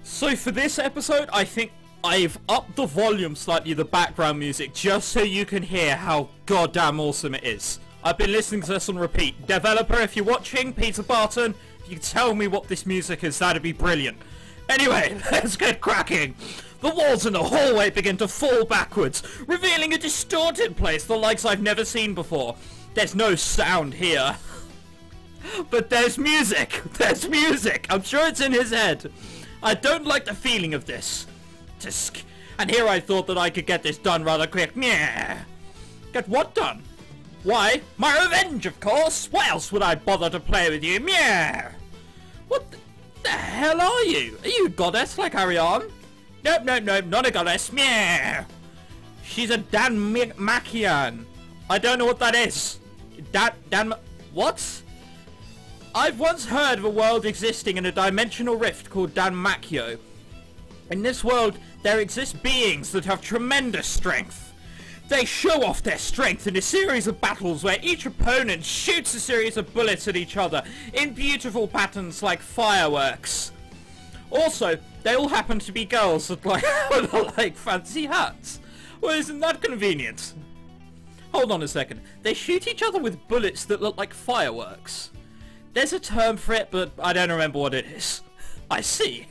So for this episode, I think I've upped the volume slightly, the background music, just so you can hear how goddamn awesome it is. I've been listening to this on repeat. Developer, if you're watching, Peter Barton, if you can tell me what this music is, that'd be brilliant. Anyway, let's get cracking. The walls in the hallway begin to fall backwards, revealing a distorted place the likes I've never seen before. There's no sound here. But there's music. There's music. I'm sure it's in his head. I don't like the feeling of this. Tisk. And here I thought that I could get this done rather quick. Meh. Get what done? Why? My revenge, of course. What else would I bother to play with you? Meh. What the hell are you? Are you a goddess like Ariane? Nope, nope, nope. Not a goddess. Meh. She's a Danmachian. I don't know what that is. What? I've once heard of a world existing in a dimensional rift called Danmachio. In this world, there exist beings that have tremendous strength. They show off their strength in a series of battles where each opponent shoots a series of bullets at each other in beautiful patterns like fireworks. Also, they all happen to be girls that like fancy hats. Well, isn't that convenient? Hold on a second. They shoot each other with bullets that look like fireworks. There's a term for it, but I don't remember what it is. I see.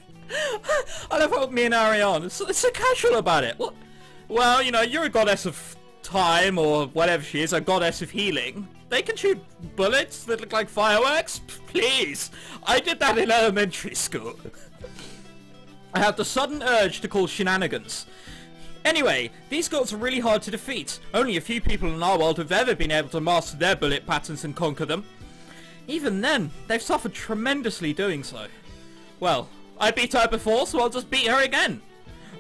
I love how me and Ariane are so casual about it. What? Well, you know, you're a goddess of time, or whatever she is, a goddess of healing. They can shoot bullets that look like fireworks? Please. I did that in elementary school. I had the sudden urge to call shenanigans. Anyway, these gods are really hard to defeat. Only a few people in our world have ever been able to master their bullet patterns and conquer them. Even then, they've suffered tremendously doing so. Well, I beat her before, so I'll just beat her again.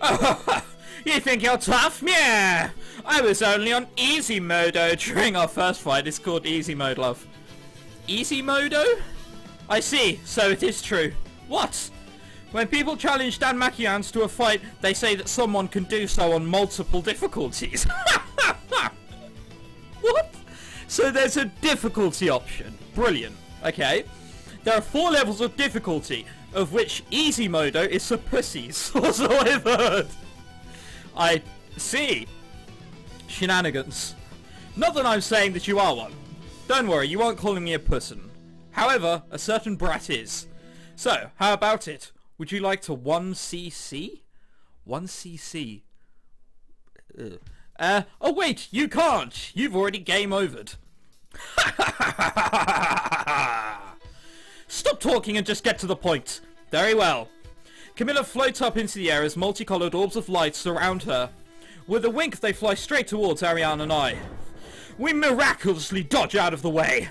Oh, you think you're tough? Yeah! I was only on easy modo during our first fight. It's called easy mode, love. Easy modo? I see, so it is true. What? When people challenge Danmachians to a fight, they say that someone can do so on multiple difficulties. What? So there's a difficulty option. Brilliant. Okay. There are 4 levels of difficulty, of which easy modo is for pussies. So I've heard. I see. Shenanigans. Not that I'm saying that you are one. Don't worry, you aren't calling me a pussin. However, a certain brat is. So, how about it? Would you like to 1cc? 1cc. Oh wait, you can't. You've already game overed. Stop talking and just get to the point. Very well. Camilla floats up into the air as multicolored orbs of light surround her. With a wink, they fly straight towards Ariane and I. We miraculously dodge out of the way.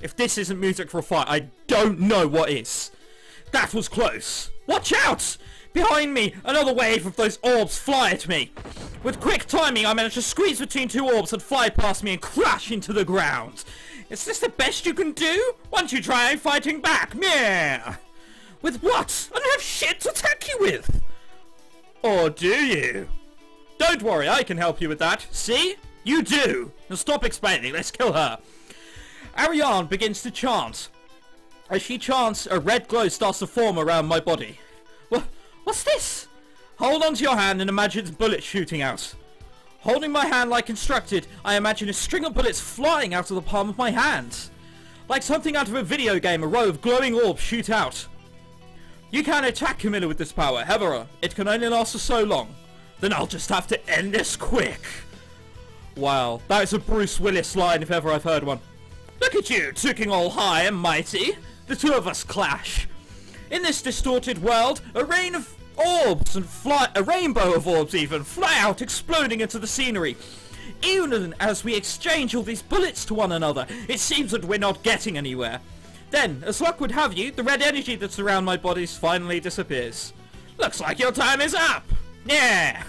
If this isn't music for a fight, I don't know what is. That was close. Watch out! Behind me, another wave of those orbs fly at me. With quick timing, I manage to squeeze between 2 orbs that fly past me and crash into the ground. Is this the best you can do? Why don't you try fighting back? Yeah. With what? I don't have shit to attack you with. Or do you? Don't worry, I can help you with that. See? You do. Now stop explaining, let's kill her. Ariane begins to chant. As she chants, a red glow starts to form around my body. What's this? Hold on to your hand and imagine bullets shooting out. Holding my hand like instructed, I imagine a string of bullets flying out of the palm of my hand. Like something out of a video game, a row of glowing orbs shoot out. You can't attack Camilla with this power, however, it can only last for so long. Then I'll just have to end this quick. Wow, that is a Bruce Willis line if ever I've heard one. Look at you, looking all high and mighty. The two of us clash. In this distorted world, a rain of orbs and a rainbow of orbs even fly out, exploding into the scenery. Even as we exchange all these bullets to one another, it seems that we're not getting anywhere. Then, as luck would have you, the red energy that's around my body finally disappears. Looks like your time is up. Yeah.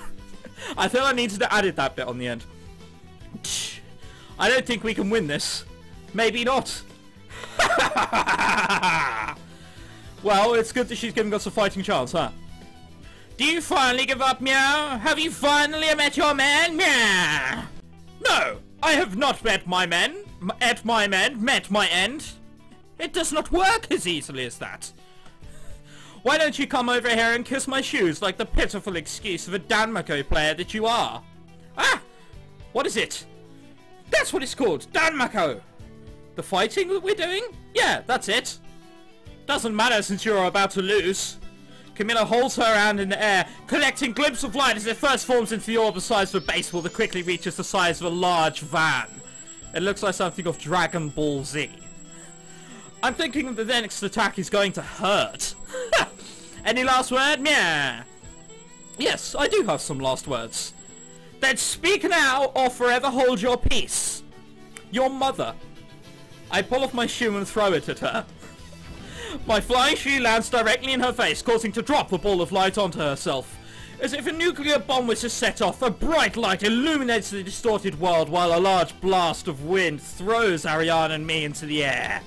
I feel I needed to add that bit on the end. I don't think we can win this. Maybe not. Well, it's good that she's giving us a fighting chance, huh? Do you finally give up, meow? Have you finally met your man, meow? No, I have not met my men. Met my end. It does not work as easily as that. Why don't you come over here and kiss my shoes like the pitiful excuse of a Danmaco player that you are? Ah! What is it? That's what it's called, Danmaco! The fighting that we're doing? Yeah, that's it. Doesn't matter since you're about to lose. Camilla holds her hand in the air, collecting glimpses of light as it first forms into the orb the size of a baseball that quickly reaches the size of a large van. It looks like something of Dragon Ball Z. I'm thinking the next attack is going to hurt. Any last word? Yeah. Yes, I do have some last words. Then speak now or forever hold your peace. Your mother. I pull off my shoe and throw it at her. My flying shoe lands directly in her face, causing to drop the ball of light onto herself. As if a nuclear bomb was to set off, a bright light illuminates the distorted world while a large blast of wind throws Ariane and me into the air.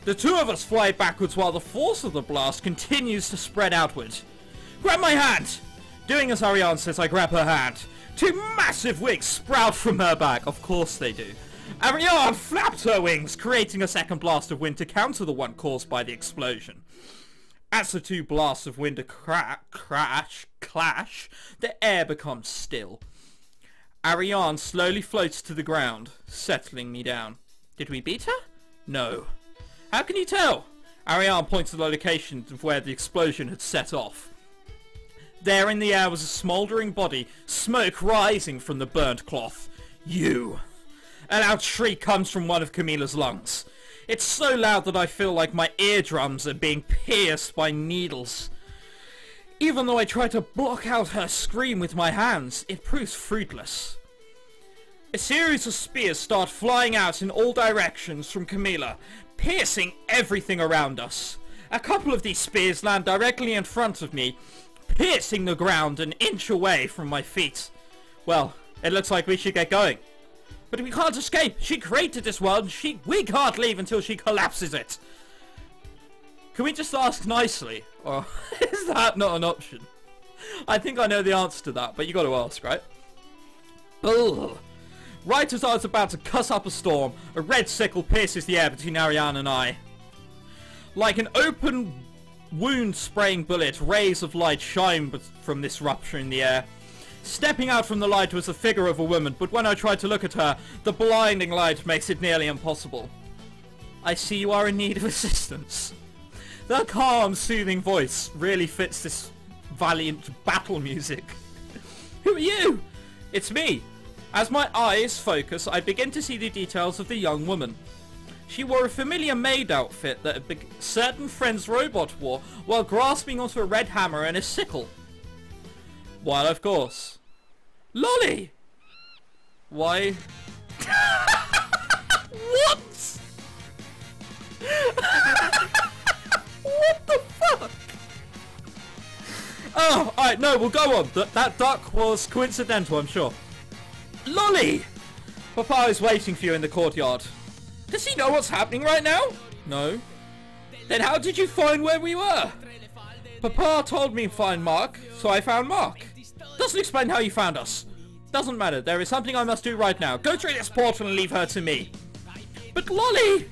The two of us fly backwards while the force of the blast continues to spread outward. Grab my hand! Doing as Ariane says, I grab her hand. Two massive wings sprout from her back. Of course they do. Ariane flapped her wings, creating a second blast of wind to counter the one caused by the explosion. As the two blasts of wind clash, the air becomes still. Ariane slowly floats to the ground, settling me down. Did we beat her? No. How can you tell? Ariane points to the location of where the explosion had set off. There in the air was a smouldering body, smoke rising from the burnt cloth. You. A loud shriek comes from one of Camilla's lungs. It's so loud that I feel like my eardrums are being pierced by needles. Even though I try to block out her scream with my hands, it proves fruitless. A series of spears start flying out in all directions from Camilla, piercing everything around us. A couple of these spears land directly in front of me, piercing the ground an inch away from my feet. Well, it looks like we should get going. But we can't escape. She created this world and we can't leave until she collapses it. Can we just ask nicely? Or is that not an option? I think I know the answer to that, but you got to ask, right? Ugh. Right as I was about to cuss up a storm, a red sickle pierces the air between Ariane and I. Like an open wound spraying bullet, rays of light shine from this rupture in the air. Stepping out from the light was the figure of a woman, but when I tried to look at her, the blinding light makes it nearly impossible. I see you are in need of assistance. The calm, soothing voice really fits this valiant battle music. Who are you? It's me. As my eyes focus, I begin to see the details of the young woman. She wore a familiar maid outfit that a certain friend's robot wore while grasping onto a red hammer and a sickle. While, of course... Lolly! Why? What? What the fuck? Oh, alright, no, we'll go on. That duck was coincidental, I'm sure. Lolly! Papa is waiting for you in the courtyard. Does he know what's happening right now? No. Then how did you find where we were? Papa told me to find Mark, so I found Mark. Doesn't explain how you found us. Doesn't matter, there is something I must do right now. Go through this portal and leave her to me. But Lolly!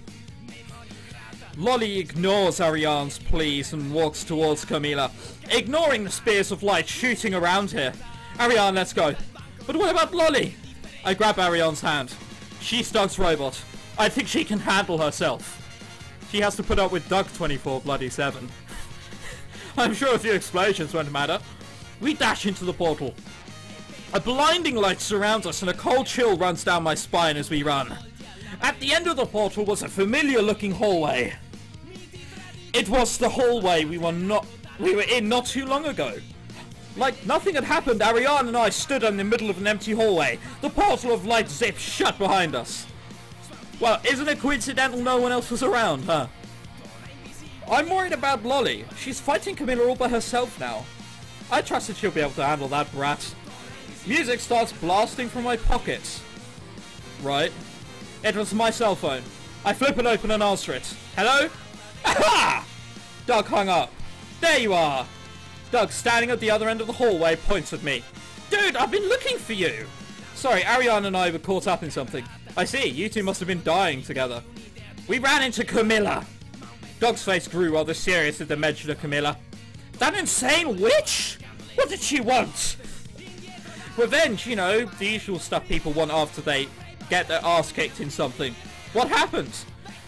Lolly ignores Ariane's pleas and walks towards Camilla, ignoring the spears of light shooting around here. Ariane, let's go. But what about Lolly? I grab Ariane's hand. She's Doug's robot. I think she can handle herself. She has to put up with Doug 24/7. I'm sure a few explosions won't matter. We dash into the portal. A blinding light surrounds us and a cold chill runs down my spine as we run. At the end of the portal was a familiar looking hallway. It was the hallway we were in not too long ago. Like nothing had happened, Ariane and I stood in the middle of an empty hallway. The portal of light zipped shut behind us. Well, isn't it coincidental no one else was around, huh? I'm worried about Lolly. She's fighting Camilla all by herself now. I trust that she'll be able to handle that brat. Music starts blasting from my pockets. Right. It was my cell phone. I flip it open and answer it. Hello? Aha! Doug hung up. There you are. Doug, standing at the other end of the hallway, points at me. Dude, I've been looking for you. Sorry, Ariane and I were caught up in something. I see, you two must have been dying together. We ran into Camilla. Doug's face grew rather serious at the mention of Camilla. That insane witch? What did she want? Revenge, you know, the usual stuff people want after they get their ass kicked in something. What happened?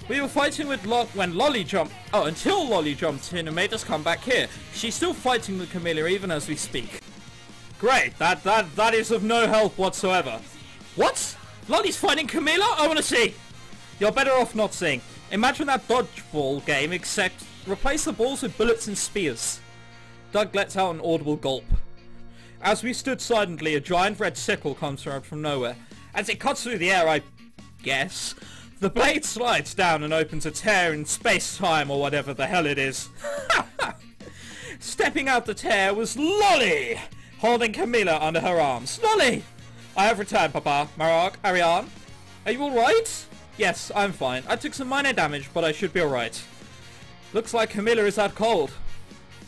We were fighting with when Lolly jumped... Oh, until Lolly jumped in and made us come back here. She's still fighting with Camilla even as we speak. Great, that is of no help whatsoever. What? Lolly's fighting Camilla? I want to see. You're better off not seeing. Imagine that dodgeball game, except replace the balls with bullets and spears. Doug lets out an audible gulp. As we stood silently, a giant red sickle comes out from nowhere. As it cuts through the air, I guess, the blade slides down and opens a tear in space-time or whatever the hell it is. Stepping out the tear was Lolly, holding Camilla under her arms. Lolly! I have returned, Papa. Marag, Ariane? Are you alright? Yes, I'm fine. I took some minor damage, but I should be alright. Looks like Camilla is out cold.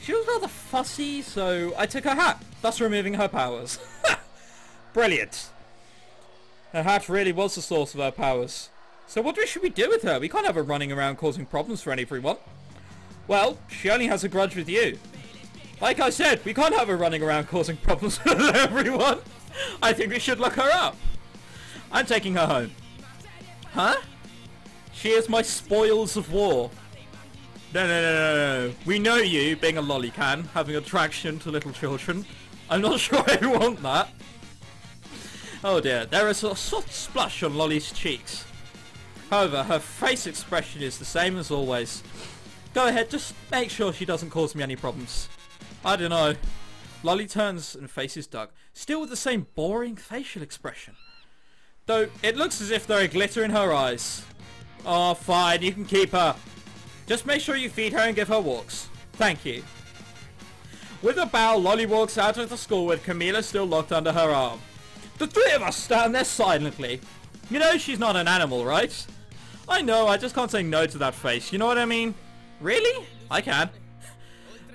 She was rather fussy, so I took her hat, thus removing her powers. Brilliant. Her hat really was the source of her powers. So what should we do with her? We can't have her running around causing problems for everyone. Well, she only has a grudge with you. Like I said, we can't have her running around causing problems for everyone. I think we should look her up. I'm taking her home. Huh? She is my spoils of war. No. We know you, being a lollycan, having attraction to little children. I'm not sure I want that. Oh dear, there is a soft splush on Lolly's cheeks. However, her face expression is the same as always. Go ahead, just make sure she doesn't cause me any problems. I don't know. Lolly turns and faces Doug, still with the same boring facial expression. Though, it looks as if there are glitter in her eyes. Oh, fine, you can keep her. Just make sure you feed her and give her walks. Thank you. With a bow, Lolly walks out of the school with Camilla still locked under her arm. The three of us stand there silently. You know she's not an animal, right? I know, I just can't say no to that face, you know what I mean? Really? I can.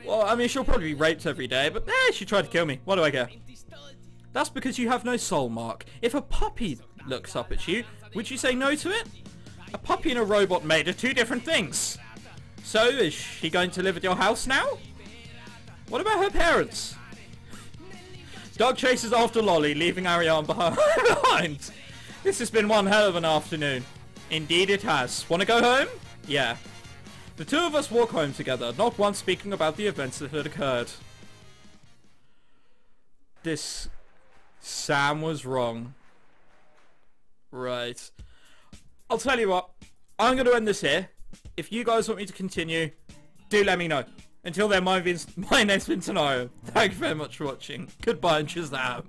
Well, I mean, she'll probably be raped every day, but she tried to kill me. What do I care? That's because you have no soul, Mark. If a puppy looks up at you, would you say no to it? A puppy and a robot made are two different things. So, is she going to live at your house now? What about her parents? Doug chases after Lolly, leaving Ariane behind. This has been one hell of an afternoon. Indeed it has. Want to go home? Yeah. The two of us walk home together, not once speaking about the events that had occurred. Sam was wrong. Right. I'll tell you what. I'm going to end this here. If you guys want me to continue, do let me know. Until then, my name's ChrisTenarium. Thank you very much for watching. Goodbye and Shazam.